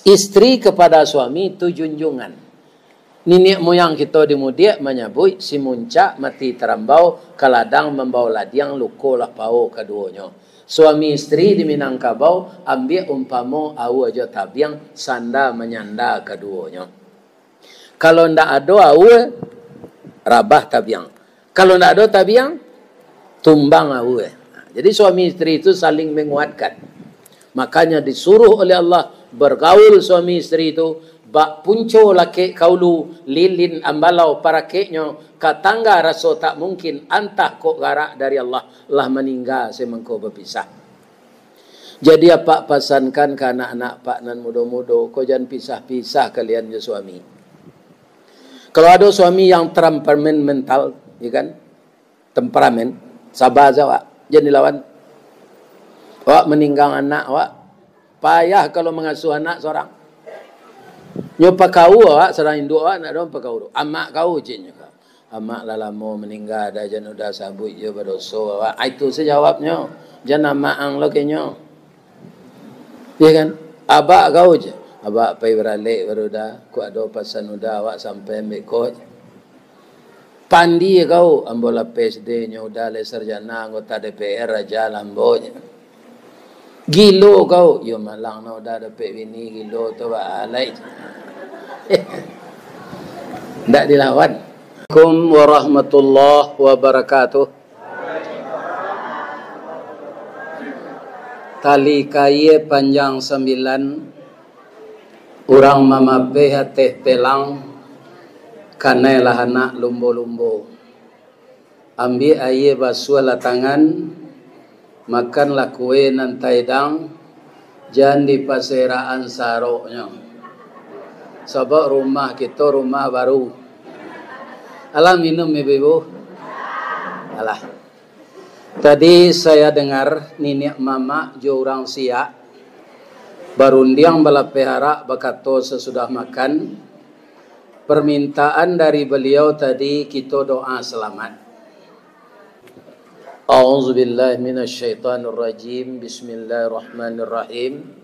Istri kepada suami itu junjungan. Nenek moyang kita di Mudiak menyebut si muncak mati terambau kaladang membau ladiang luko lah pau keduanya. Suami istri di Minangkabau ambil umpama au aja tabiang sanda menyanda keduanya. Kalau ndak ada au rabah tabiang. Kalau ndak ada tabiang tumbang au. Jadi suami istri itu saling menguatkan. Makanya disuruh oleh Allah bergaul suami istri itu. Bak punco laki kaulu lilin ambalau para keknya katangga raso tak mungkin antah kok garak dari Allah lah meninggal semengko berpisah. Jadi apa pesankan ke anak-anak pak nan muda-muda kau jangan pisah-pisah kalian je suami. Kalau ada suami yang temperamen mental, ya kan? Temperamen, sabar saja wak, jangan dilawan. Wak meninggal anak wak, payah kalau mengasuh anak seorang. Nyopa kau awak serang induk awak nak dong pakau. Amak kau cinya kau. Amak lah lama meninggal dah jan udah sabut je berdosa awak. Itu sejawabnya. Jan amak ang lo kenyo. Ya kan? Abak kau je. Abak pai beralik baru dah. Ku ada pasan udah awak sampai ambek ko. Pandi kau ambola PSD nya udah le sarjana anggota DPR aja lambo. Gilo kau. Yo malang na udah dapat bini gilo tu alai. Tidak dilawan. Assalamualaikum warahmatullahi wabarakatuh. Tali kaye panjang 9. Urang mamape hateh pelang. Kanailah anak lumbo-lumbo. Ambil aye basuh la tangan. Makanlah kue nantai dang. Jangan di paseraan saroknya. Sebab rumah kita rumah baru. Alah minum ibu. Alah. Tadi saya dengar nenek mama jo orang siak barundiang bala pehara bakato sesudah makan. Permintaan dari beliau tadi kita doa selamat. A'udzubillahi minasyaitonirrajim. Bismillahirrahmanirrahim.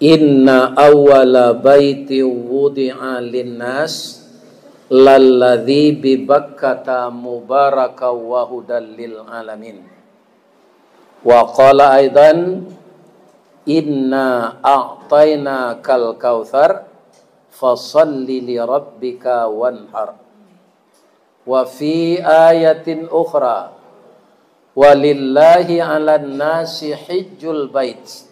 Inna awwala baiti wudi'a linnas lalladzi bi Bakkata mubaraka wa hudal lil alamin. Wa qala aidan inna a'tainakal kautsar fasalli li rabbika wanhar. Wa fi ayatin ukhra walillahi 'alan nasi hajjul bait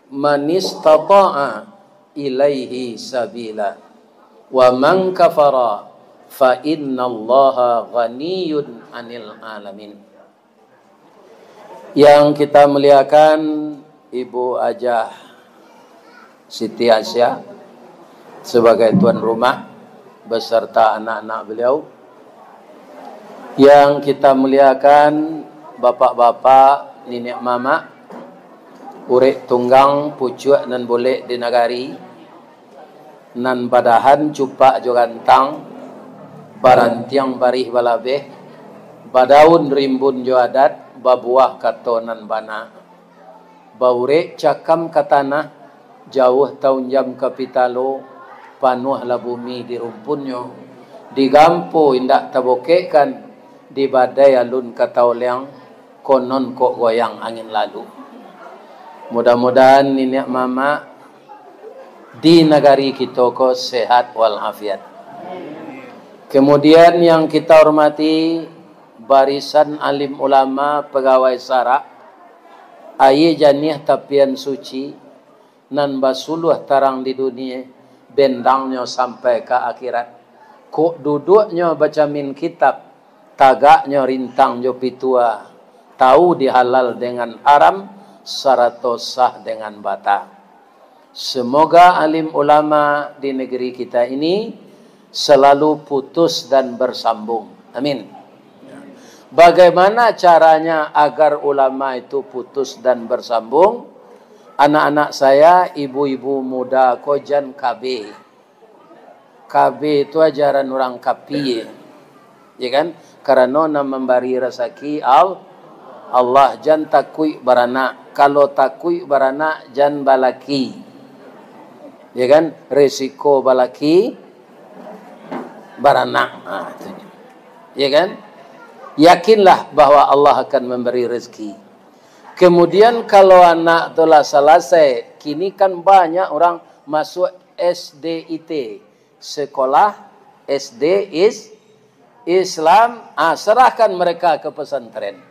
man istata'a ilaihi sabila wa man kafara fa innallaha ghaniyun 'anil alamin. Yang kita muliakan Ibu Hajah Siti Asya sebagai tuan rumah beserta anak-anak beliau. Yang kita muliakan bapak-bapak, nenek mama, urek tunggang pucuk nan boleh di negari nan badahan cupak jo gantang barantiang barih balabeh badaun rimbun jo adat babuah kato nan bana baurek cakam katanah jauh tahun jam kapitalo panuh la bumi di rumpunyo digampo indak tabokekan di badai alun katauliang konon kok goyang angin lalu. Mudah-mudahan nenek mama di negari kita ko sehat walafiat. Kemudian yang kita hormati barisan alim ulama pegawai sara aye janih tapian suci nan basuluh tarang di dunia bendangnya sampai ke akhirat. Kok duduknya baca min kitab tagaknya rintang jo pitua tahu dihalal dengan haram sarato sah dengan bata. Semoga alim ulama di negeri kita ini selalu putus dan bersambung. Amin. Bagaimana caranya agar ulama itu putus dan bersambung? Anak-anak saya, ibu-ibu muda kojan KB. KB itu ajaran orang kapi. Ya kan? Karena nama memberi rezeki Allah jan takui baranak. Kalau takui baranak jan balaki. Ya kan? Resiko balaki baranak. Ya kan? Yakinlah bahwa Allah akan memberi rezeki. Kemudian kalau anak telah selesai, kini kan banyak orang masuk SDIT, sekolah SD Islam, serahkan mereka ke pesantren.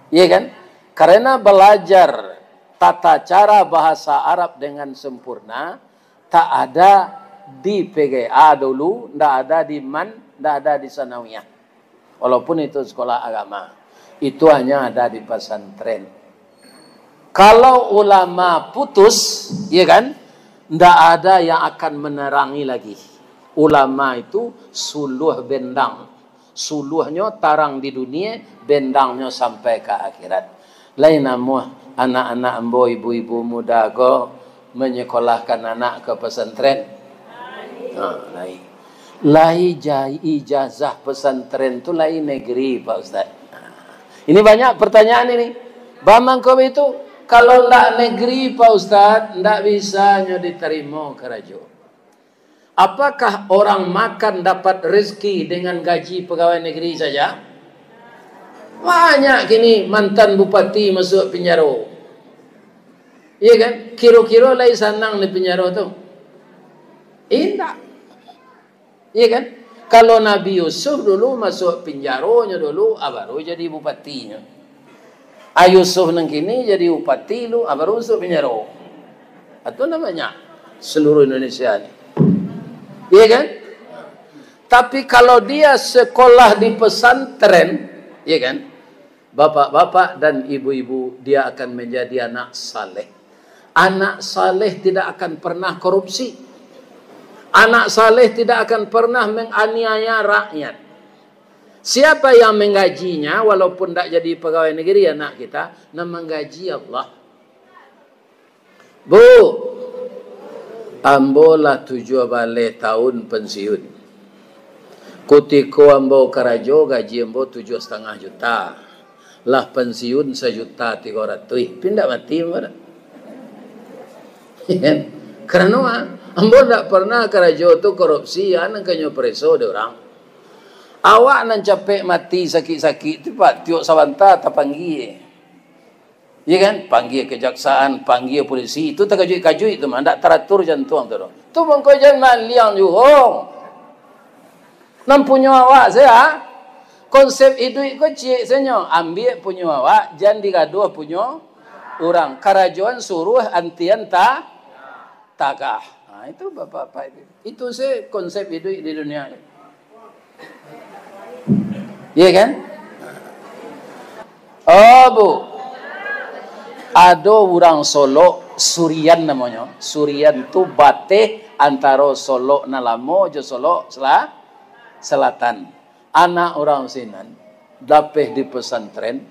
Ya kan? Karena belajar tata cara bahasa Arab dengan sempurna, tak ada di PGA dulu, tidak ada di MAN, tidak ada di Sanawiyah. Walaupun itu sekolah agama. Itu hanya ada di pesantren. Kalau ulama putus, ya kan, tidak ada yang akan menerangi lagi. Ulama itu suluh bendang. Suluhnya tarang di dunia, bendangnya sampai ke akhirat. Lain namuh anak-anak embo, ibu-ibu muda ko menyekolahkan anak ke pesantren. Lain. Ijazah pesantren itu lain negeri, Pak Ustaz. Ini banyak pertanyaan ini. Bamang kau itu kalau tidak negeri, Pak Ustaz, tidak bisa diterima kerajo. Apakah orang makan dapat rezeki dengan gaji pegawai negeri saja? Banyak kini mantan bupati masuk penjara. Iya kan? Kira-kira lagi senang di penjara tu. Tidak. Iya kan? Kalau Nabi Yusuf dulu masuk penjaranya dulu, baru jadi bupatinya. Yusuf nang kini jadi bupati lu, baru masuk penjara. Itu namanya seluruh Indonesia ni. Iya kan? Tapi kalau dia sekolah di pesantren, iya kan? Bapak-bapak dan ibu-ibu, dia akan menjadi anak saleh. Anak saleh tidak akan pernah korupsi. Anak saleh tidak akan pernah menganiaya rakyat. Siapa yang menggajinya, walaupun tak jadi pegawai negeri anak kita, menggaji Allah. Bu, ambolah 7 balik tahun pensiun. Kutiko ambo karajo gaji ambo 7,5 juta. Lah pensiun 1.300.000. Pindah mati mana? Karena ambo tak pernah karajo tu korupsi, anak kanyo preso de orang. Awak nan capek mati sakit-sakit tu pak tiok sawanta ta panggil. Ya kan? Panggil kejaksaan, panggil polisi, itu tak kajui tu mah ndak teratur jantung tu. Tu bangko jangan liang juhong. Nam punya awak saya. Konsep hidup ko cik senyo, ambil punya awak, jangan digaduh punya orang. Karajuan suruh antian tagah. Itu bapak-bapak itu. Itu sih konsep hidup di dunia ini. Iya kan? Oh bu, ada orang Solo, Surian namanya. Surian tu bateh antara Solo Nalamo jo Solo Selatan. Anak orang sinan dapeh di pesantren,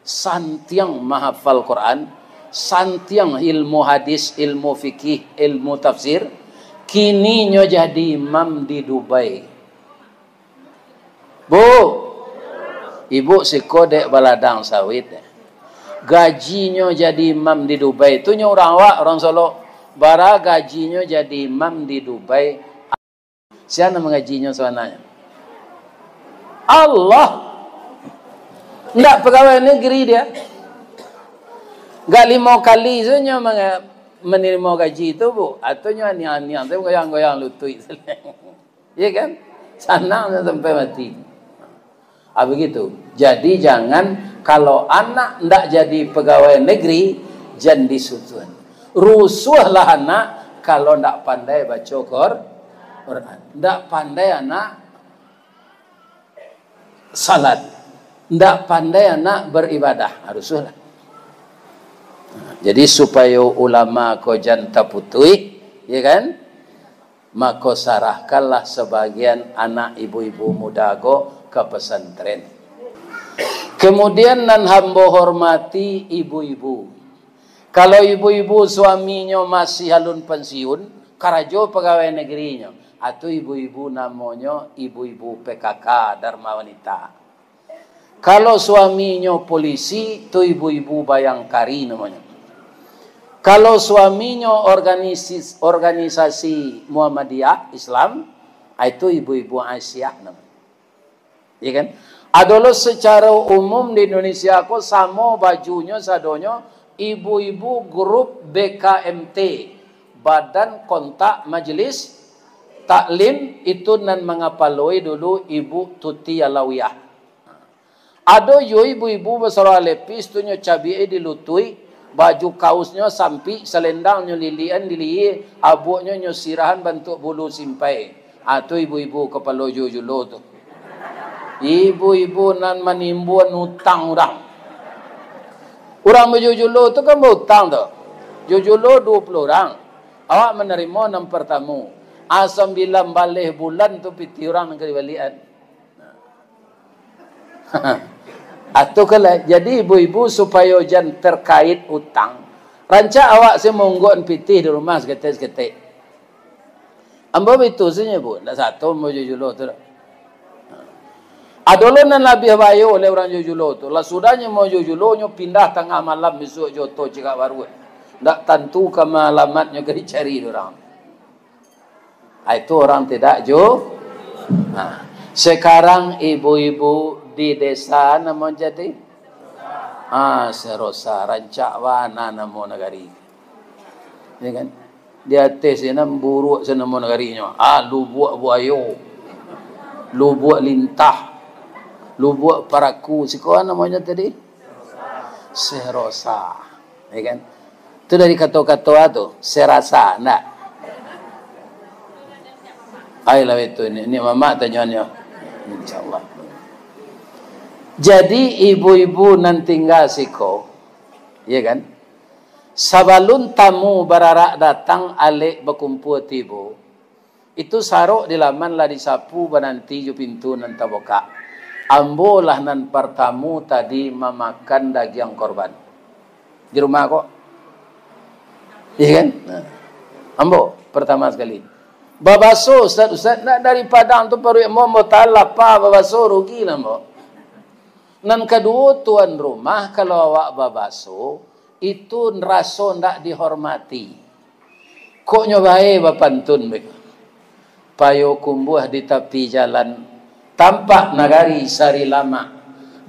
santiang menghafal Quran, santiang ilmu hadis, ilmu fikih, ilmu tafsir. Kini nyo jadi imam di Dubai. Bu, ibu si kodek baladang sawit. Gajinya jadi imam di Dubai. Itu nyo orang awak, orang Solo. Bara gajinya jadi imam di Dubai. Siapa mengajinya sebenarnya? Allah. Tidak pegawai negeri dia. Gak 5 kali saja menerima gaji itu bu. Ataunya anian-anian. Tapi goyang-goyang lutut. Ya kan? Senang sampai mati. Begitu. Jadi jangan kalau anak tidak jadi pegawai negeri, jangan disusun. Rusuhlah anak kalau tidak pandai baca Quran. Tidak pandai anak salat. Tidak pandai anak beribadah. Rusuhlah. Jadi supaya ulama ko jangan terputui, ya kan? Maka sarahkanlah sebagian anak ibu-ibu muda ko ke pesantren. Kemudian nan hamba hormati ibu-ibu. Kalau ibu-ibu suaminya masih halun pensiun, karajo pegawai negerinya, atau ibu-ibu namanya ibu-ibu PKK Dharma Wanita. Kalau suaminya polisi, itu ibu-ibu bayangkari namanya. Kalau suaminya organisasi Muhammadiyah Islam, itu ibu-ibu Aisyah namanya. Ya kan? Adalah secara umum di Indonesia aku sama bajunya sadonyo ibu-ibu grup BKMT, Badan Kontak Majelis Taklim, itu nan mengapaloi dulu Ibu Tuti Alawiyah. Ada yo ibu-ibu besar lepis tu nyo cabi dilutui, baju kaosnya sampi, selendangnya lilian dilihi, abuknya nyo sirahan bentuk bulu simpai. Atau ibu-ibu kepala jujulo tu. Ibu-ibu nan menimbuan hutang orang. Orang berjujulo tu kan berhutang tu. Jujulo 20 orang. Awak menerima 6 pertamu. Asam bilang balik bulan tu piti orang ke balian. Atau kalau jadi ibu-ibu supaya jangan terkait hutang. Rancak awak saya monggon pitih di rumah seketik-seketik. Ambo itu saja bu, tak satu mau jujulo tu. Adalah nan lebih bayo oleh orang jujulo tu. Lah sudahnya mau jujulo nyo pindah tengah malam besok joto cekak baru. Tak tentu ke alamatnya ke dicari orang. Itu orang tidak sekarang ibu-ibu di desa nama jadi serosa rancak wana nama negari. Ya kan? Dia tes senam buruk senama negarinya. Lu buat buayo. Lu buat lintah. Lu buat paraku. Sikoan namanya tadi? Serosa. Ya kan? Itu dari kata-kata tu, serasa enggak? Ayolah itu ini mama tanyanya. Insyaallah. Jadi ibu-ibu nan tinggal siko, ya kan? Sabalun tamu bararak datang alik berkumpul tibu. Itu sarok di laman lah disapu bananti ju pintu nan taboka. Ambo lah nan pertamu tadi memakan daging korban. Di rumah kok. Ya kan? Nah. Ambo pertama sekali. Babaso Ustaz nak dari Padang tu baru mau talap apa babaso rugi lah mo. Nan kedua tuan rumah kalau awak babaso itu raso ndak dihormati. Kok nyobae bapantun bek. Payo kumbuh di tepi jalan tampak nagari sari lama.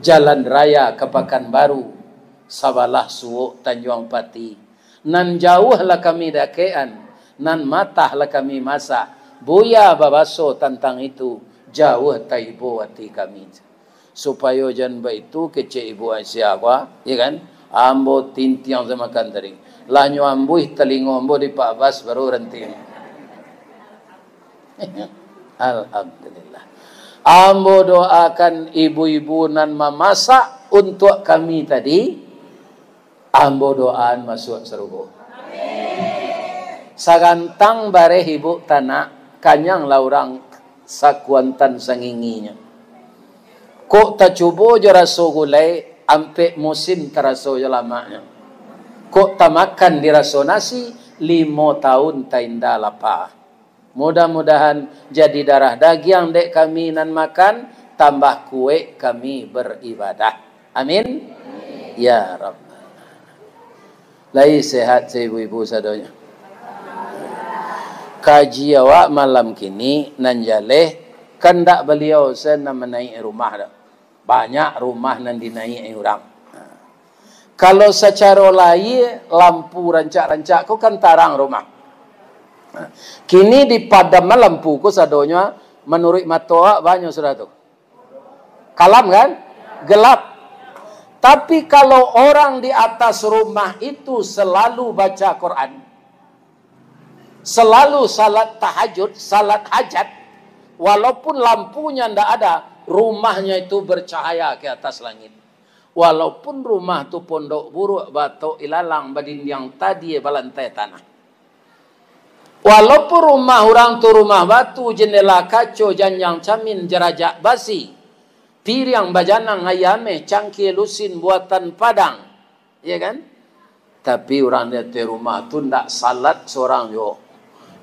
Jalan raya ke Pekanbaru. Sabalah suuk Tanjung Pati. Nan jauh lah kami dakean. Nan matah lah kami masak. Buya babaso tentang itu. Jauh taibo hati kami. Supaya jangan itu kecik ibu Aisyah apa. Ya kan? Ambo tintiang sama makan tadi. Lanyo ambuih telingo ambo di Pak Bas baru renting. Alhamdulillah. Ambo doakan ibu-ibu nan memasak untuk kami tadi. Ambo doaan masuk surga. Sagantang bare ibu tanah kanyang laurang sakuantan sanginginya. Kok tak cubo je raso gulai ampe musim teraso je lamanya. Kok tak makan di raso nasi 5 tahun tak indah lapar. Mudah-mudahan jadi darah daging dek kami nan makan tambah kue kami beribadah. Amin. Ya Rabb. Lai sehat ibu-ibu sadonya. Kaji awak malam kini nan jaleh kandak beliau sen nan menaik rumah dah. Banyak rumah nan dinaik orang. Kalau secara lain lampu rancak-rancak ko kan tarang rumah. Kini di padam lampu ko sadonya menurut mata banyak sudah tu. Kalam kan? Gelap. Tapi kalau orang di atas rumah itu selalu baca Quran, selalu salat tahajud, salat hajat, walaupun lampunya tidak ada, rumahnya itu bercahaya ke atas langit. Walaupun rumah itu pondok buruk, batok ilalang, badin yang tadi balantai tanah. Walaupun rumah orang tu rumah batu, jendela kaco, janjang camin, jerajak basi, piring bajanang ayame, cangkir lusin buatan Padang, ya kan? Tapi orang di rumah tu tidak salat seorang yo,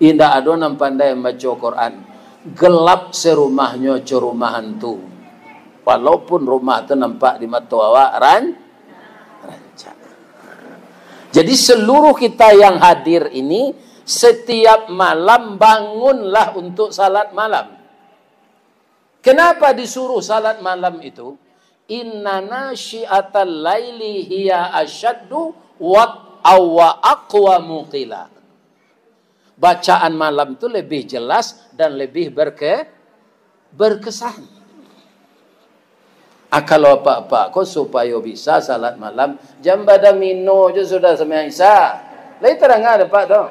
tidak ada yang pandai membaca Quran, gelap serumahnya cerumahan tu. Walaupun rumah tu nampak di mata awak rancak. Jadi seluruh kita yang hadir ini setiap malam bangunlah untuk salat malam. Kenapa disuruh salat malam itu? Inna nasyi'atal laili hiya asyaddu wa aqwa qila. Bacaan malam itu lebih jelas dan lebih berkesan. Kalau apa-apa kau supaya bisa salat malam jam pada mino je sudah sembahyang Isya. Lai terang ada pak tu.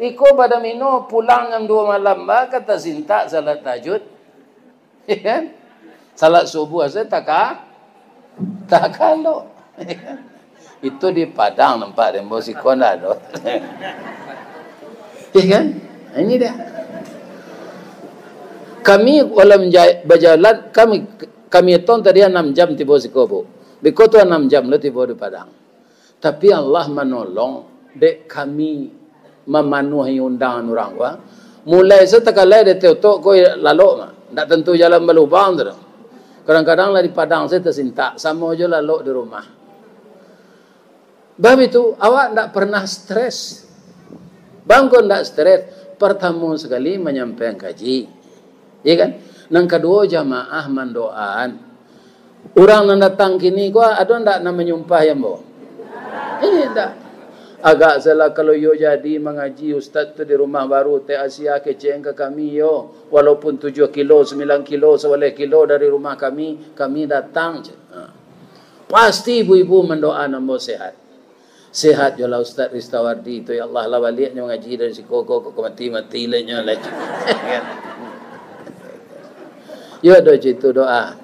Iko pada mino pulang jam 2 malam ba kata sinta salat tahajud. Kan? Salat subuh saya tak kalau. Itu di Padang nampak dembo sikon ada. Ya kan? Ini dia. Kami walau berjalan kami itu tadi 6 jam tiba sikobo. Biko tu 6 jam lo tiba di Padang. Tapi Allah menolong dek kami memenuhi undangan orang wa. Mulai setekalai de teu ko lalu mah. Tak tentu jalan berlubang tu. Kadang-kadang lah di Padang saya tersintak sama aja lalu di rumah. Bab itu awak tak pernah stres. Bangkon tak stres. Pertama sekali menyampaikan kaji. Ya kan? Yang kedua jamaah mendoaan. Orang yang datang kini gua ada ndak nama menyumpah yang bo? Tak. Agak salah kalau yo jadi mengaji ustaz tu di rumah baru te Asia keceng ke kami yo. Walaupun 7 kilo, 9 kilo, 11 kilo dari rumah kami datang je. Pasti ibu-ibu mendoa namo sehat. Sehat je lah Ustaz Ristawardi tu ya Allah lah baliknya mengaji dari si koko mati-mati lenya lagi. Yo doa itu doa.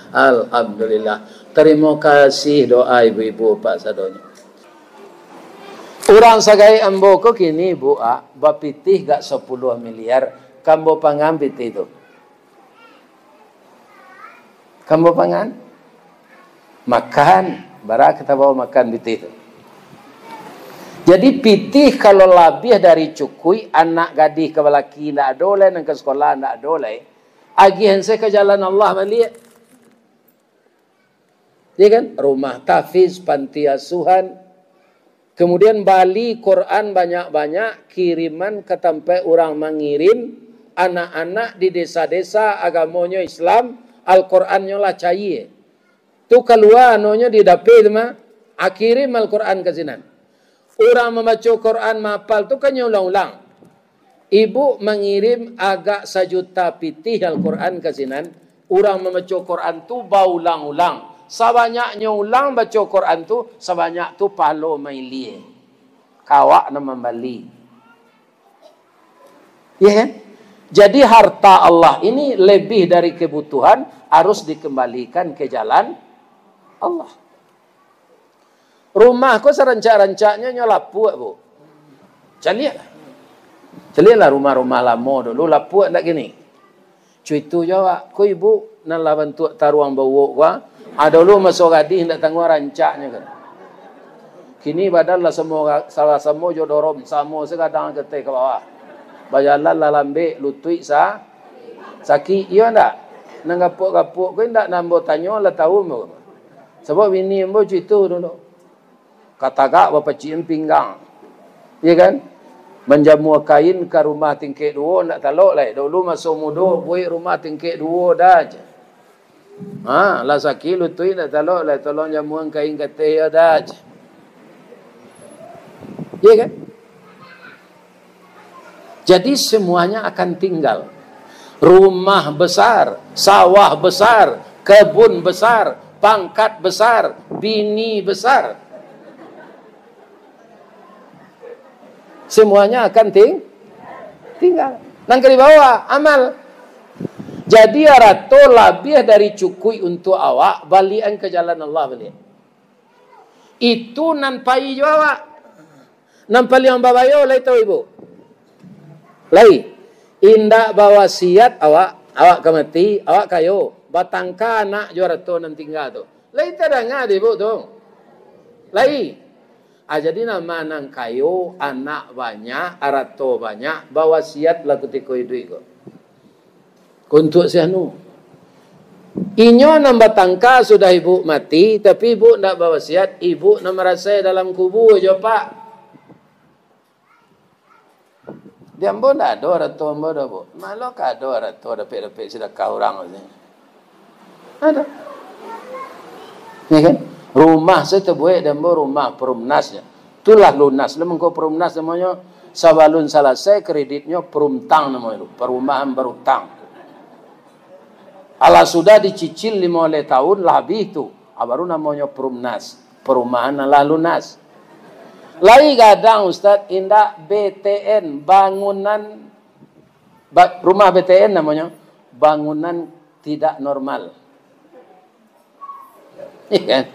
Alhamdulillah. Terima kasih doa ibu-ibu Pak Sadonya. Orang sagai ambo ko kini bu bapitih gak 10 miliar kambo pangan pitih itu. Kambo pangan? Makan. Barak kita bawa makan pitih itu. Jadi pitih kalau lebih dari cukui anak gadih ke laki ndak adole nang ke sekolah ndak adole. Agihan saya ke jalan Allah balik. Ya kan? Rumah tahfiz, panti asuhan. Kemudian Bali Quran banyak-banyak kiriman ke tempat orang mengirim anak-anak di desa-desa agamanya Islam Al-Qurannya lah cair. Tu keluar anonya di dapil mah akirim Al-Quran ke sinan. Orang membaca Quran mapal tu kan ulang-ulang. Ibu mengirim agak 1 juta pitih Al-Quran ke sinan. Orang membaca Quran tu baulang-ulang. Sebanyaknya ulang baca Quran tu, sebanyak tu palo maili. Kawak nama Bali. Ya kan? Jadi harta Allah ini lebih dari kebutuhan harus dikembalikan ke jalan Allah. Rumahku serencak-rencaknya nyolapu, Bu. Celilah rumah-rumah lama dulu lapu tak gini. Cuitu jawab, ku ibu nalah bantu taruang bawa gua. Ada dulu masuk gadih hendak tangguh rancaknya kan. Kini badal lah semua salah semua jodorom sama sekadang ketek ke bawah. Bajalan lah lambe lutui sakit iya ndak? Nang gapuk-gapuk ko ndak nambo tanyo lah tahu mo. Sebab bini mbo itu dulu. Kata gak bapa ciem pinggang. Iya kan? Menjamu kain ke rumah tingkek 2 ndak talok lah. Dulu masuk mudo buat rumah tingkek 2 dah aja. Lah sakit lutui nak talok lah tolong jamuan kain kata ya dah. Ya kan? Jadi semuanya akan tinggal. Rumah besar, sawah besar, kebun besar, pangkat besar, bini besar. Semuanya akan tinggal. Nang di bawah amal. Jadi arato lebih dari cukui untuk awak balian ke jalan Allah balik. Itu nampai jo awak. Nampali yang babayo lai tahu ibu. Lai indak bawa siat awak kemati, awak kayo batangka anak jo arato nan tinggal tu. Lai tadanga ibu tu. Lai. Jadi nama nang kayo anak banyak, arato banyak, bawa siat lah ketika itu. Untuk sianu. Inyo nambah tangka sudah ibu mati, tapi ibu nak berwasiat, ibu nak merasai dalam kubur je pak. Dia pun tak ada orang tua pun dah bu. Malah ada orang tua dapat sedekah orang ni. Ada. Ya kan? Rumah saya terbuat dan rumah perumnasnya. Itulah lunas. Lepas kau perumnas namanya sabalun selesai kreditnya perumtang namanya. Perumahan berutang. Ala sudah dicicil 5 tahun lah habis itu. Baru namanya perumnas. Perumahan ala lunas. Lagi kadang Ustaz indah BTN bangunan rumah BTN namanya bangunan tidak normal. Iya kan?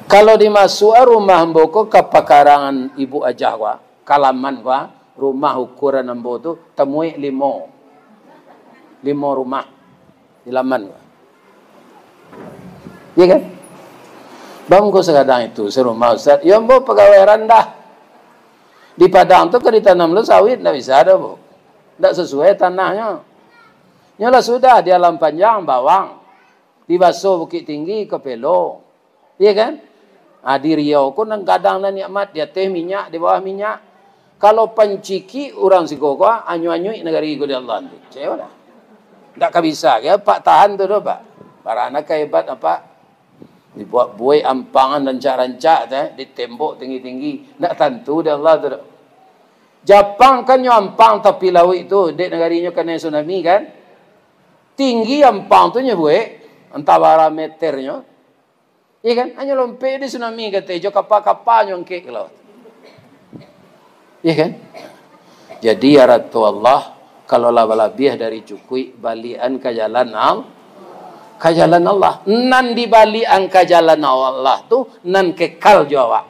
Kalau dimasuk rumah mboko ke pekarangan ibu aja wa, kalaman wa, rumah ukuran ambo tu temui 5 rumah di laman wa. Iya kan? Bangko sekadang itu serumah Ustaz, ya mbok pegawai rendah. Di Padang tu kalau ditanam lu sawit tak bisa ada bu. Tak sesuai tanahnya. Nyolah sudah di alam panjang bawang. Di Baso Bukit Tinggi ke Pelo. Iya kan? Di Riau pun kadang nikmat dia teh minyak di bawah minyak. Kalau panciki orang Sigogwa anyu-anyu negara iku di Allah tu. Cewek dah. Tak bisa ya Pak tahan tu dah Pak. Para anak hebat apa? Dibuat buai ampangan rancak-rancak di tembok tinggi-tinggi. Nak tentu di Allah tu. Jepang kan ampang tapi laut itu dek negarinya kena tsunami kan. Tinggi ampang tu nya buai. Entah berapa meternya. Iya kan? Hanya lompat di tsunami kata. Jo kapal-kapal nyongkek ke laut. Iya kan? Jadi ya Ratu Allah. Kalau labah-labih dari cukui. Balian ke jalan Allah. Nan di balian ke jalan Allah tu. Nan kekal jawab.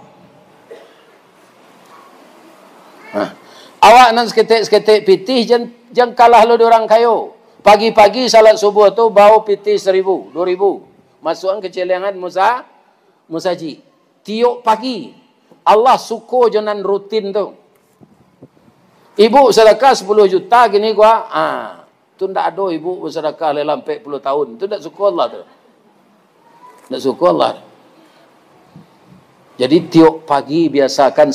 Awak nan seketik pitih. Jangan kalah lo orang kayo. Pagi-pagi salat subuh tu bau piti 1,000, 2,000. Masukan ke celengan musaji. Tiuk pagi. Allah suko jonan rutin tu. Ibu sedekah 10 juta gini gua. Tu ndak ada ibu bersedekah dalam 40 tahun. Tu ndak suko Allah tu. Ndak suko Allah. Jadi tiuk pagi biasakan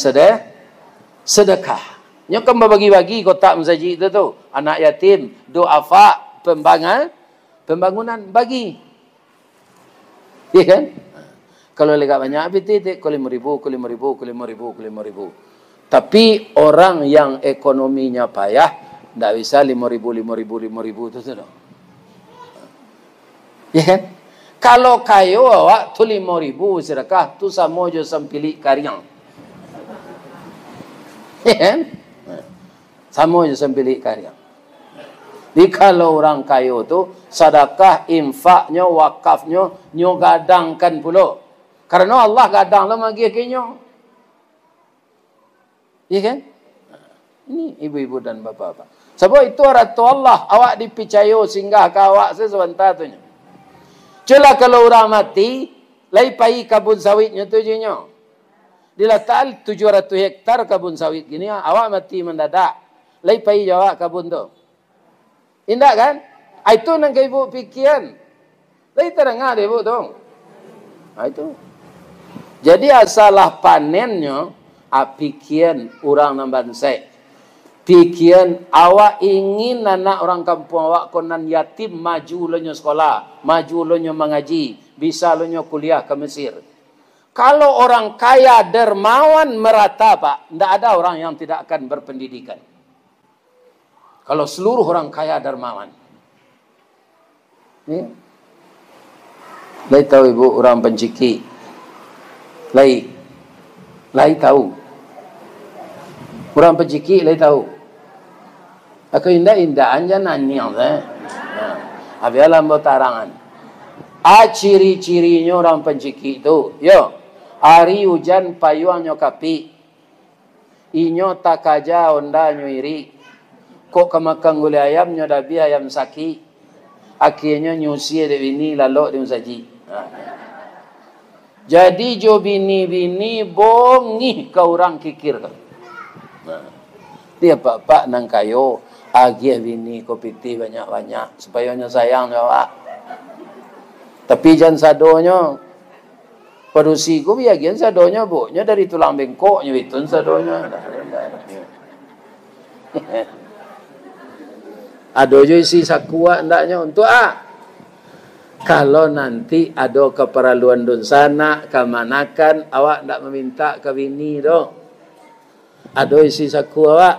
sedekah. Nyo kan bagi-bagi kotak masjid itu tu. Anak yatim, duafa, pembangunan bagi. Iya kan? Kalau lega banyak titik ko 5,000. Tapi orang yang ekonominya payah ndak bisa 5,000 tu tu. Iya kan? Kalau kayo awak tu 5,000 sedekah tu sama je sampilik karyang. Iya kan? Sama je sambil karya. Jadi kalau orang kayo tu sedekah, infaknya, wakafnya nyo gadangkan pula. Karena Allah gadang lah magi kenyo. Iya kan? Ini ibu-ibu dan bapa-bapa. Sebab itu Ratu Allah awak dipicayo singgah ke awak sebentar tu. Cela kalau orang mati, lai pai kabun sawitnya tu je nyo. Diletak 700 hektar kabun sawit gini, awak mati mendadak. Lai pai jawab kabun tu. Indah kan? Itu nang ke ibu pikiran. Lai terengah deh ibu tu. Itu. Jadi asalah panennya pikiran orang nang bansai. Pikiran awak ingin anak orang kampung awak konan yatim maju lonyo sekolah, maju lonyo mengaji, bisa lonyo kuliah ke Mesir. Kalau orang kaya dermawan merata Pak, tidak ada orang yang tidak akan berpendidikan. Kalau seluruh orang kaya dermawan. Lai tahu ibu orang Penciki. Lai tahu. Orang Penciki lai tahu. Aku indah anja nanya Abi alam tarangan. Ciri-cirinya orang Penciki itu. Yo. Hari hujan payuannya kapi. Inyo takaja onda nyuiri. Kok kemakang gulai ayamnya dabi ayam saki. Akhirnya nyusi ada bini lalu dia saji. Jadi jo bini-bini bongi ke orang kikir. Dia pak nang kayo. Agih bini ko piti banyak-banyak. Supaya nya sayang awak. Tapi jangan sadonya parusi ko biagian sadonya bunya dari tulang bengkoknya itu sadonya. Ado jo isi sakua ndaknya untuk kalau nanti ada keperluan dun sana kemanakan awak ndak meminta ke bini do. Ado isi saku awak.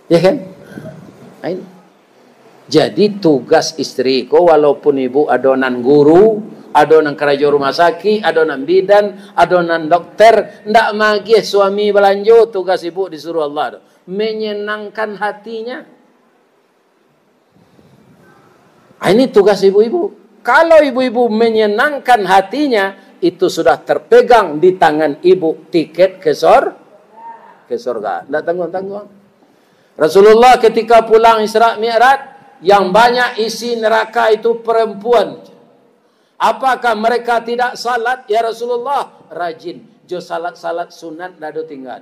Ya kan? Jadi tugas istriku walaupun ibu adonan guru, adonan kerja rumah sakit, adonan bidan, adonan dokter, ndak magih suami belanjo, tugas ibu disuruh Allah menyenangkan hatinya. Ini tugas ibu-ibu. Kalau ibu-ibu menyenangkan hatinya, itu sudah terpegang di tangan ibu tiket ke surga. Tidak tanggung-tanggung. Rasulullah ketika pulang Isra Mi'raj, yang banyak isi neraka itu perempuan. Apakah mereka tidak salat? Ya Rasulullah, rajin. Jo salat-salat sunat dado tinggal.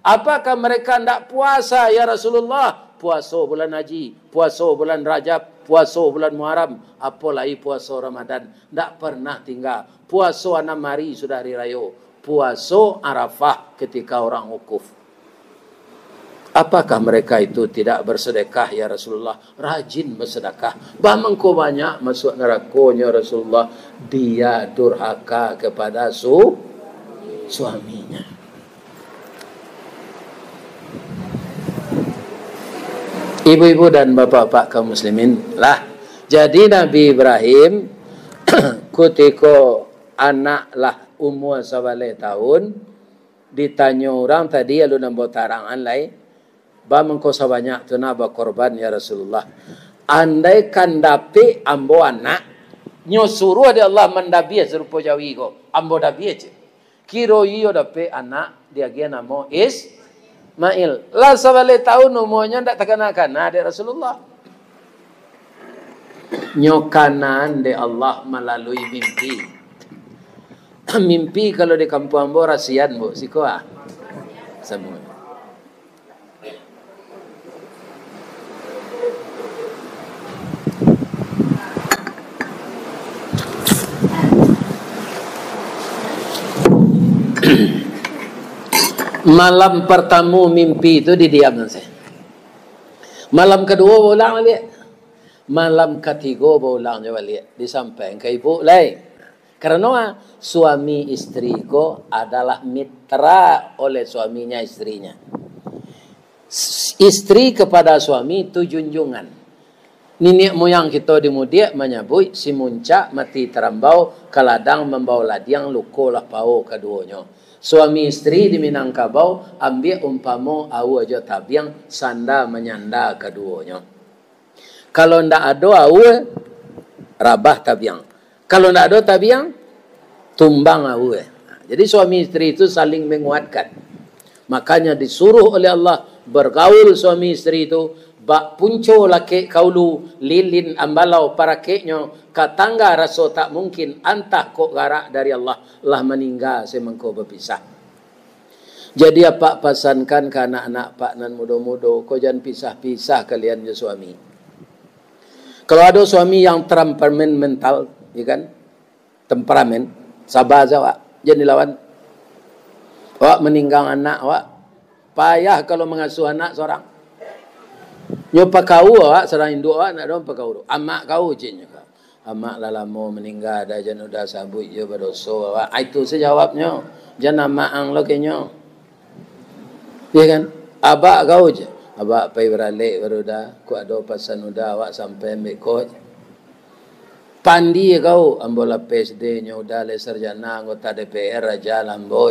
Apakah mereka tidak puasa? Ya Rasulullah, puasa bulan haji, puasa bulan Rajab, puasa bulan Muharram, apalagi puasa Ramadan. Tidak pernah tinggal. Puasa 6 hari sudah hari raya. Puasa Arafah ketika orang wukuf. Apakah mereka itu tidak bersedekah ya Rasulullah? Rajin bersedekah. Bamangko banyak masuk nerakanya Rasulullah. Dia durhaka kepada suaminya. Ibu-ibu dan bapak-bapak kaum muslimin lah. Jadi Nabi Ibrahim ketika anak lah umur 11 tahun ditanya orang tadi lalu nambah tarangan lain ba mengko sabanyak tu naba korban ya Rasulullah. Andai kan dapat ambo anak nyuruh ada Allah mendabi serupa jawi ko ambo dabi aja. Kiro iyo dapat anak dia dia nama Ismail. Lah 11 tahun umurnya ndak terkena-kena ada Rasulullah. Nyokanan de Allah melalui mimpi. Mimpi kalau di kampung ambo rasian bu sikoa. Semua. Malam pertama mimpi itu didiamkan saya. Malam kedua ulang balik. Malam ketiga ulang juga balik. Disampaikan ke ibu lain. Karena suami istriku adalah mitra oleh suaminya istrinya. Istri kepada suami itu junjungan. Nenek moyang kita di mudia menyebut si muncak mati terambau kaladang membawa ladiang lukolah pau keduanya. Suami istri di Minangkabau ambil umpama au aja tabiang sanda menyanda keduanya. Kalau ndak ada au rabah tabiang. Kalau ndak ada tabiang tumbang au. Jadi suami istri itu saling menguatkan. Makanya disuruh oleh Allah bergaul suami istri itu bak punco laki kaulu lilin ambalau para keknya katangga raso tak mungkin antah kok garak dari Allah lah meninggal semengko berpisah. Jadi apa pesankan ke anak-anak pak nan muda-muda kau jangan pisah-pisah kalian je suami. Kalau ada suami yang temperamental, ya kan? Temperamen, sabar saja wak, jangan dilawan. Wak meninggal anak wak, payah kalau mengasuh anak seorang. Nyopa kau awak serang induk awak nak dong pakau. Amak kau jenya kau. Amak lah lama meninggal dah jan udah sabut je berdosa awak. Itu sejawabnya. Jangan amak ang lo kenyo. Ya kan? Abak kau je. Abak pai beralik baru dah. Ku ada pasan udah awak sampai ambil kau. Pandi kau ambola PSD nya udah le sarjana anggota DPR raja lambo.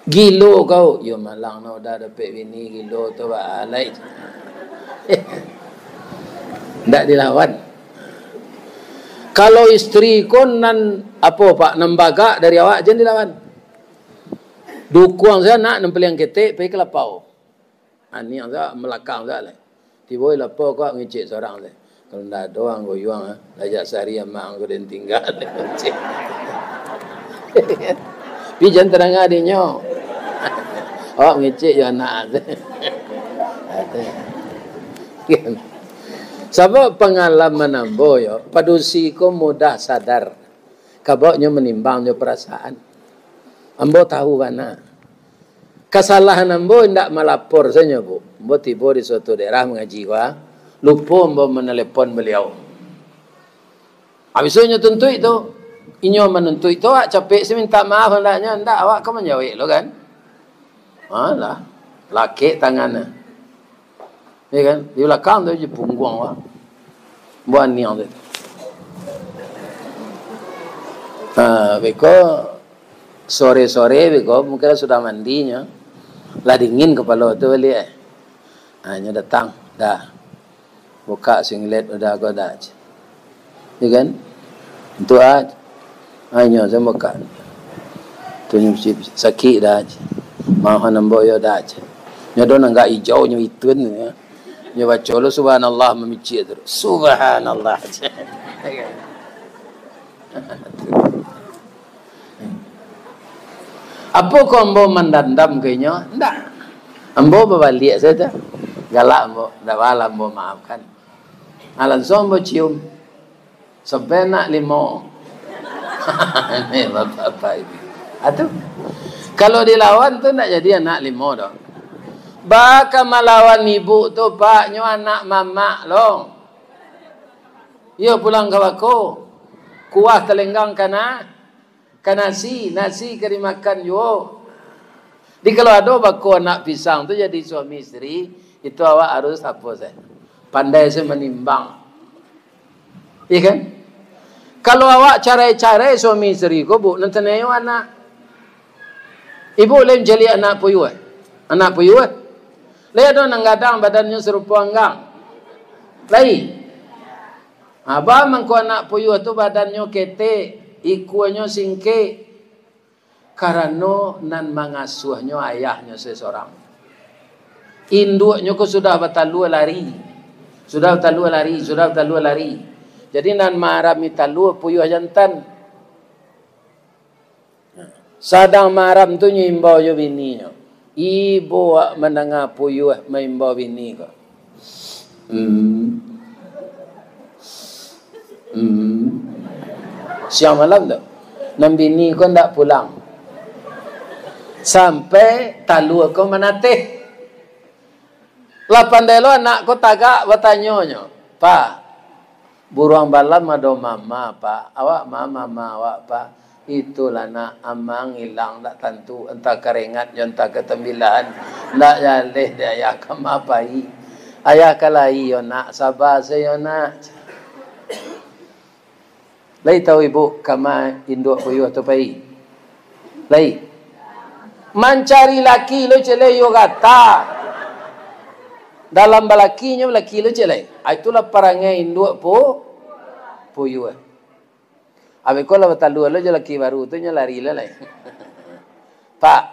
Gilo kau. Yo malang na udah dapat bini gilo tu ba alai. Tidak dilawan. Kalau istri kon nan apa pak nembaga dari awak jangan dilawan. Dukuang saya nak nempel yang ketik pergi kelapau. Ani yang saya melakang saya lah. Tiba lapau kau ngecek seorang saya. Kalau tidak ada orang goyang lajak sehari mak aku dan tinggal. Pi jangan terang adiknya. Awak ngecek ya anak saya. Sebab pengalaman ambo yo, padusi ko mudah sadar. Kaboknya menimbangnya perasaan. Ambo tahu mana. Kesalahan ambo tidak melapor saja bu. Ambo tiba di suatu daerah mengaji gua. Lupa ambo menelepon beliau. Habisnya tentu itu. Inyo menentu itu awak capek saya minta maaf hendaknya. Hendak awak kau menjawab lo kan. Alah. Laki tangannya. Ya kan? Di belakang tu je punggung awak. Buat niang tu. Beko sore-sore beko mungkin sudah mandinya. Lah dingin kepala tu balik. Hanya datang. Dah. Buka singlet udah aku dah. Ya kan? Itu aja. Hanya saya buka. Tu sakit dah. Mahan nambo yo dah. Nyodo nangga hijau nyo itun ya. Nyo baca lo subhanallah memicik terus. Subhanallah. Apa kau ambo mendandam kayaknya? Enggak. Ambo berbalik saja. Galak ambo, dah bala ambo maafkan. Langsung ambo cium. Sebenak limo. Ini bapak-bapak ini. Atuh. Kalau dilawan tu nak jadi anak limo dong. Baka melawan ibu tu pak nyo anak mama long. Yo pulang ke wako. Kuah telenggang kana nasi kari makan yo. Di kalau ada bako anak pisang tu jadi suami istri, itu awak harus apa saya? Pandai saya menimbang. Iya kan? Kalau awak carai-carai suami istri ko bu, nanti nayo anak. Ibu lain jeli anak puyuh. Anak puyuh. Lihat dong nanggadang badannya serupa anggang. Lai. Abah mangko anak puyuh tu badannya kete, ikuannya singke. Karena nan mengasuhnya ayahnya seseorang. Induknya ko sudah batalua lari. Sudah batalua lari. Jadi nan marah mitalu puyuh jantan. Sadang maram tu nyimbau yo bininya. Ibu wak mendengar puyuh maimbau bini ko. Siang malam tu. Nam bini ko ndak pulang. Sampai talu ko menatih. Lapan delo anak ko tagak bertanyonyo. Pak, buruang balam ada mama pak. Awak mama awak pak. Itulah nak amang hilang tak tentu entah keringat entah ketembilan nak jaleh dia ayah kemapai ayah kalai yo nak sabar saya nak lai tahu ibu kama induk puyuh tu pai lai mencari laki lo cele yo kata dalam balakinya laki lo cele itulah perangai induk puyuh. Abi kalau betalu lo je laki baru tu nya lari lah. Pak,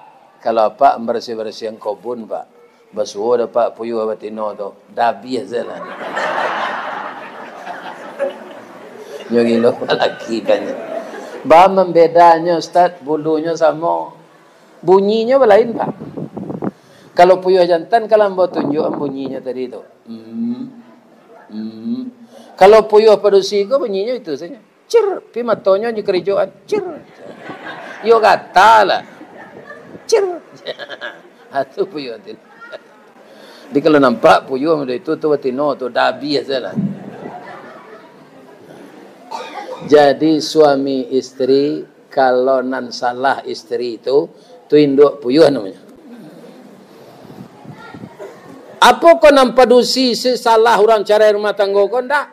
kalau pak bersih-bersih kebun pak, basuh dah pak puyuh batino tu, dah biasa lah. Nyogi lo laki banyak. Bah membedanya Ustaz, bulunya sama, bunyinya lain pak. Kalau puyuh jantan kalau ambo tunjuk bunyinya tadi tu. Kalau puyuh padusi ko bunyinya itu saja. Cir, pi matonya di kerjaan. Cir. Yo kata lah. Cir. Atu puyuh tu. Di kalau nampak puyuh muda itu tu batino tu dah biasa lah. Jadi suami istri kalau nan salah istri itu induk puyuh namanya. Apa kau nampak dusi salah orang cara rumah tangga kau ndak?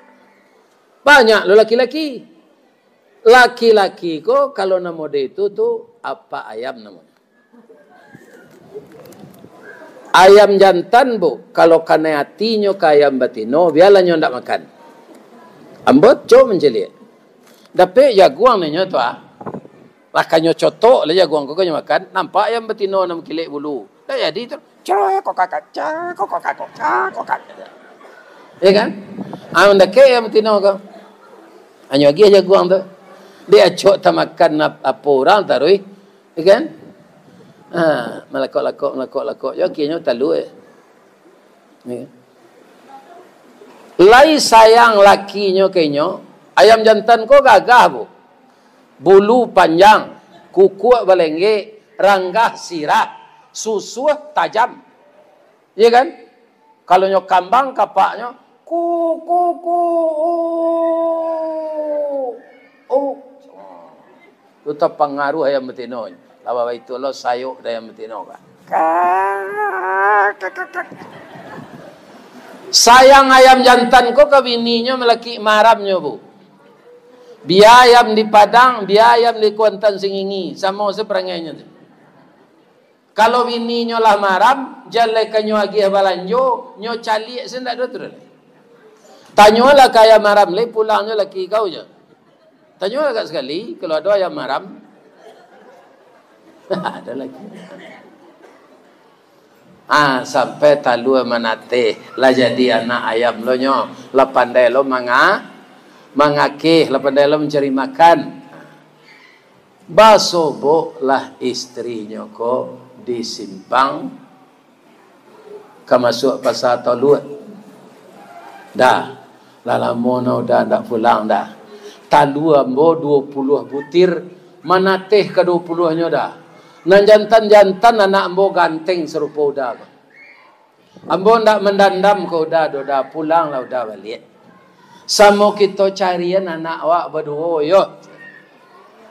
Banyak lo laki-laki. Laki-laki ko kalau nama dia itu tu apa ayam namanya. Ayam jantan bu, kalau kena hatinya ke ayam batino, biarlah nyo ndak makan. Ambot co menjeli. Tapi jaguang nyo tu ah. Lakanyo cotok lah jaguang ko nyo makan, nampak ayam batino nam kilek bulu. Dah jadi tu, kok kakak. Ya kan? Anda ke ayam batino ko. Anyo lagi jaguang tu. Dia cok tak makan apa orang tarui, kan? Melakok. Ya kira talu Lai sayang lakinya kenyo, ayam jantan ko gagah bu. Bulu panjang, kuku balengge, ranggah sirah, susu tajam. Iya kan? Kalau nyo kambang kapaknya ku. Itu pengaruh ayam betino. Lawa itu lo sayuk ayam betino kan. Sayang ayam jantan ko ke bininya melaki maramnya bu. Biar ayam di Padang, biar ayam di Kuantan Singingi, sama seperangainya. Kalau bininya lah maram, jalan ke nyo agi balanjo, nyo cali sendak do terus. Tanyalah ke ayam maram le pulangnya laki kau je. Tanyalah kat sekali kalau ada ayam maram. Ada lagi. Sampai talu manate lah jadi anak ayam lo nyo, lah pandai lo mangakeh, lah pandai lo mencari makan. Basobo lah istrinya ko disimpang ke masuk pasar taluat. Dah, lalamono dah ndak pulang dah. Talu ambo 20 butir, manateh ke 20-nya dah. Nan jantan-jantan anak ambo ganteng serupa udah. Ambo ndak mendandam ke udah pulang lah udah balik. Samo kita carian anak awak berdua yo.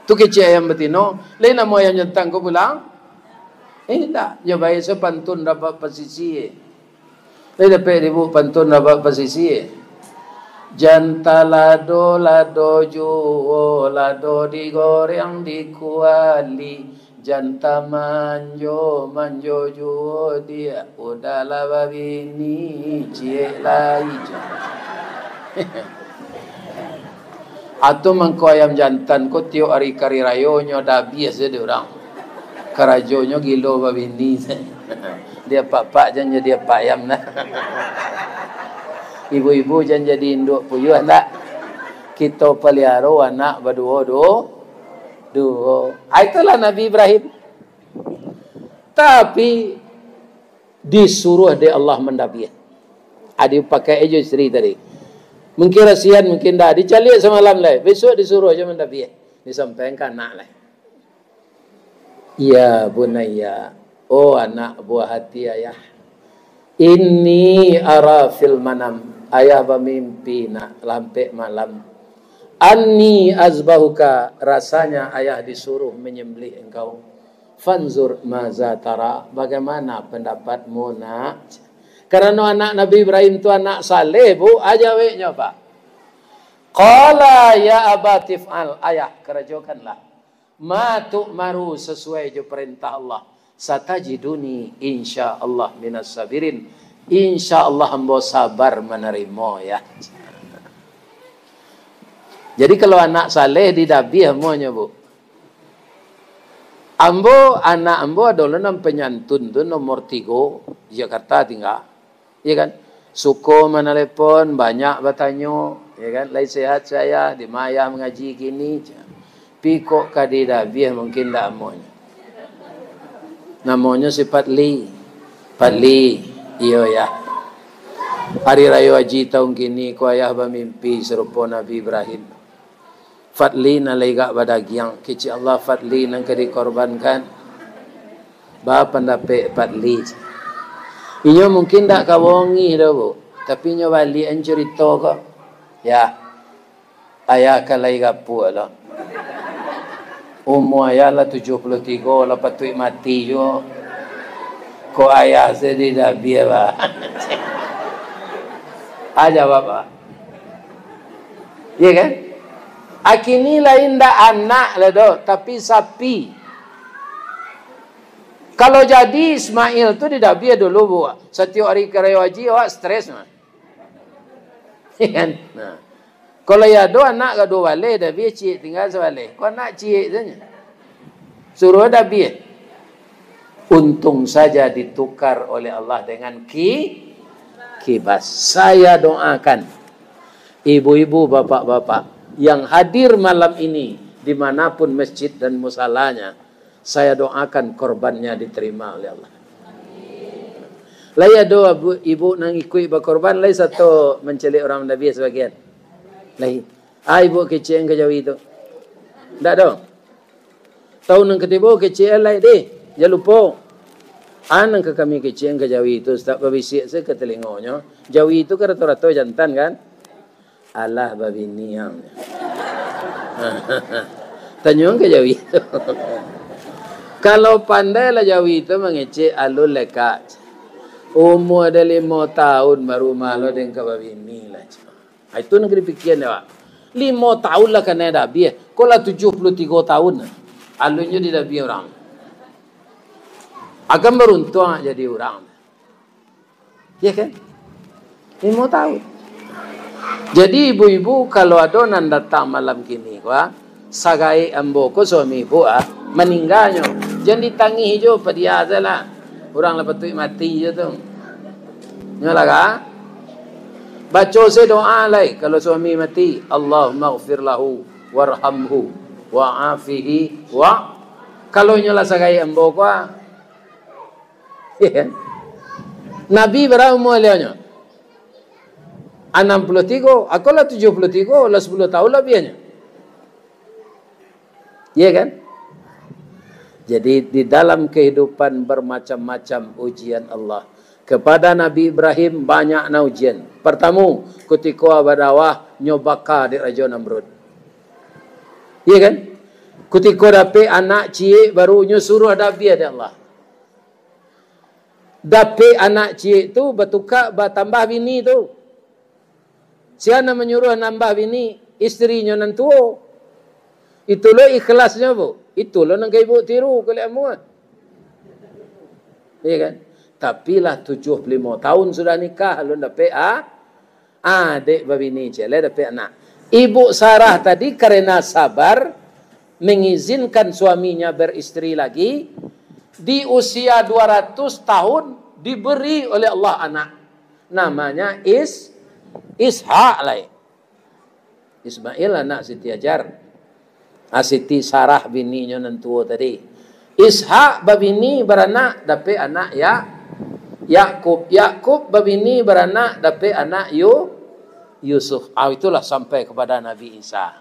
Tu kecil ayam betino, lain nama ayam jantan ko pulang. Tak, dia baik sepantun dapat posisi. Lain dapat ibu pantun dapat posisi. Janta lado juo, lado digoreng dikuali. Janta manjo juo dia udahlah babini cie lai. Atau mangko ayam jantan ko tiok hari kari rayo nyo dah biasa dia orang. Karajonyo gilo babini. Dia pak jangan jadi pak ayam nah. Ibu-ibu jangan jadi induk puyuh tak. Kita pelihara anak berdua. Itulah Nabi Ibrahim. Tapi disuruh dia Allah mendabiah. Ada pakai aja istri tadi. Mungkin rasian, mungkin dah. Dicalik semalam lah. Besok disuruh aja mendabiah. Disampaikan anak lah. Ya bunayya. Oh anak buah hati ayah. Inni ara fil manam. Ayah bermimpi nak lampai malam. Anni azbahuka, rasanya ayah disuruh menyembelih engkau. Fanzur maza tara, bagaimana pendapatmu nak? Karena anak Nabi Ibrahim itu anak saleh bu, aja weknya pak. Qala ya abatif'al, ayah kerjakanlah. Ma tu'maru sesuai je perintah Allah. Satajiduni insyaallah minas sabirin. Insyaallah hamba sabar menerima ya. Jadi kalau anak saleh didabiah semuanya bu. Anak ambo adalah nama penyantun tu nomor 3 Jakarta tinggal. Ya kan? Suko menelepon banyak bertanya, ya kan? Lai sehat saya di maya mengaji gini. Pikok kadi dabiah mungkin tak amonya. Namanya si Patli. Iyo ya. Hari raya haji tahun kini ku ayah bermimpi serupa Nabi Ibrahim. Fatli na lega badagiang kici Allah fatli nang kedi korbankan ba pendapat fatli inyo mungkin tak kawongi dah bu tapi nyo bali an cerita ko ya ayah kalai gapu lah umur ayah lah 73 lah patut mati jo ko ayah sedih dah biar ba aja bapa iya kan. Akini lain dah anak lah doh, tapi sapi. Kalau jadi Ismail tu dia dah biar dulu bu. Setiap hari kerja haji awak stres mah. Kan? Nah. Kalau ya do anak kado balik dah biar cik tinggal sebalik. Kau nak cik saja. Suruh dah biar. Untung saja ditukar oleh Allah dengan kibas. Saya doakan ibu-ibu, bapak-bapak yang hadir malam ini dimanapun masjid dan musalanya, saya doakan korbannya diterima oleh Allah. Lai ada ibu nang ikut berkorban, lai satu mencelik orang Nabi sebagian. Lai. Ibu kecil yang kejawi itu. Tak ada. Tahu nang ketiba kecil lai deh. Jangan lupa. Anang ke kami kecil yang kejawi itu. Setiap berbisik saya ke telingonya. Jawi itu kan rata-rata jantan kan. Allah babi niang. Tanyong kejawi itu. Kalau pandai lah Jawi itu mengecek alul lekat. Umur ada 5 tahun baru malu dengan kababi ini lah. Itu nak dipikirkan ya. 5 tahun lah kan ada biar. Kalau 73 tahun, alunnya tidak biar orang. Akan beruntung jadi orang. Ya kan? 5 tahun. Jadi ibu-ibu kalau ada nan datang malam kini, sagai ambo ko suami ibu meninggalnya. Jangan ditangi hijau pada dia saja. Orang lepas tu mati je tu. Nyalah kah? Baca saya doa lai kalau suami mati. Allahumma ghfir lahu warhamhu wa'afihi wa. Kalau nyalah sagai ambo ko. Nabi berapa umur dia? 63. Aku lah 73. Lah 10 tahun lebihnya. Ya kan? Jadi di dalam kehidupan bermacam-macam ujian Allah. Kepada Nabi Ibrahim banyak na ujian. Pertama, ketika berdawah nyobaka di Raja Namrud. Iya kan? Ketika dapat anak cik baru nyuruh ada biar Allah. Dapat anak cik tu bertukar bertambah bini tu. Siapa menyuruh nambah bini? Isterinya nantu. Itulah ikhlasnya bu. Itulah nak ibu tiru kalau iya kan? Tapi lah 75 tahun sudah nikah, lu dapat adik babini cile dapat anak. Ibu Sarah tadi karena sabar mengizinkan suaminya beristri lagi di usia 200 tahun diberi oleh Allah anak. Namanya Ishak lah. Ismail anak Siti Hajar. Siti Sarah bininya nantua tadi. Ishak babini beranak dapat anak Yakub. Yakub babini beranak dapat anak Yusuf. Itulah sampai kepada Nabi Isa.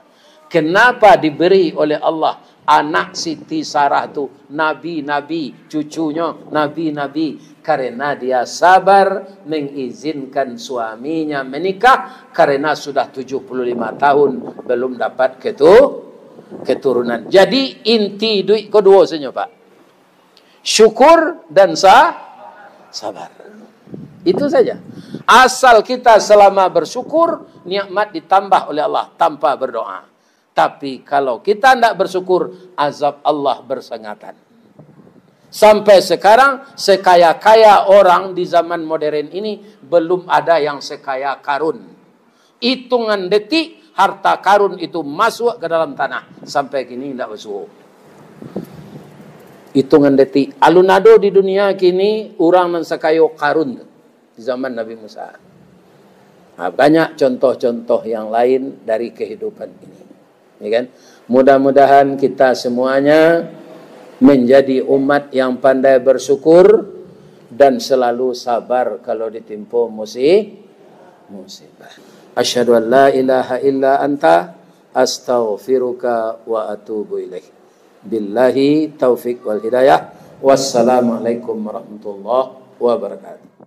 Kenapa diberi oleh Allah anak Siti Sarah tu nabi-nabi, cucunya nabi-nabi? Karena dia sabar mengizinkan suaminya menikah karena sudah 75 tahun belum dapat keturunan. Jadi inti duit kedua saja Pak. Syukur dan sabar. Itu saja. Asal kita selama bersyukur, nikmat ditambah oleh Allah tanpa berdoa. Tapi kalau kita tidak bersyukur, azab Allah bersengatan. Sampai sekarang, sekaya-kaya orang di zaman modern ini, belum ada yang sekaya Karun. Hitungan detik, harta Karun itu masuk ke dalam tanah. Sampai kini tidak masuk. Hitungan detik. Alunado di dunia kini, orang yang sekaya Karun. Di zaman Nabi Musa. Nah, banyak contoh-contoh yang lain dari kehidupan ini. Ya kan? Mudah-mudahan kita semuanya menjadi umat yang pandai bersyukur dan selalu sabar kalau ditimpa musibah. Asyhadu an la ilaha illa anta astaghfiruka wa atubu ilaih. Billahi taufik wal hidayah. Wassalamualaikum warahmatullahi wabarakatuh.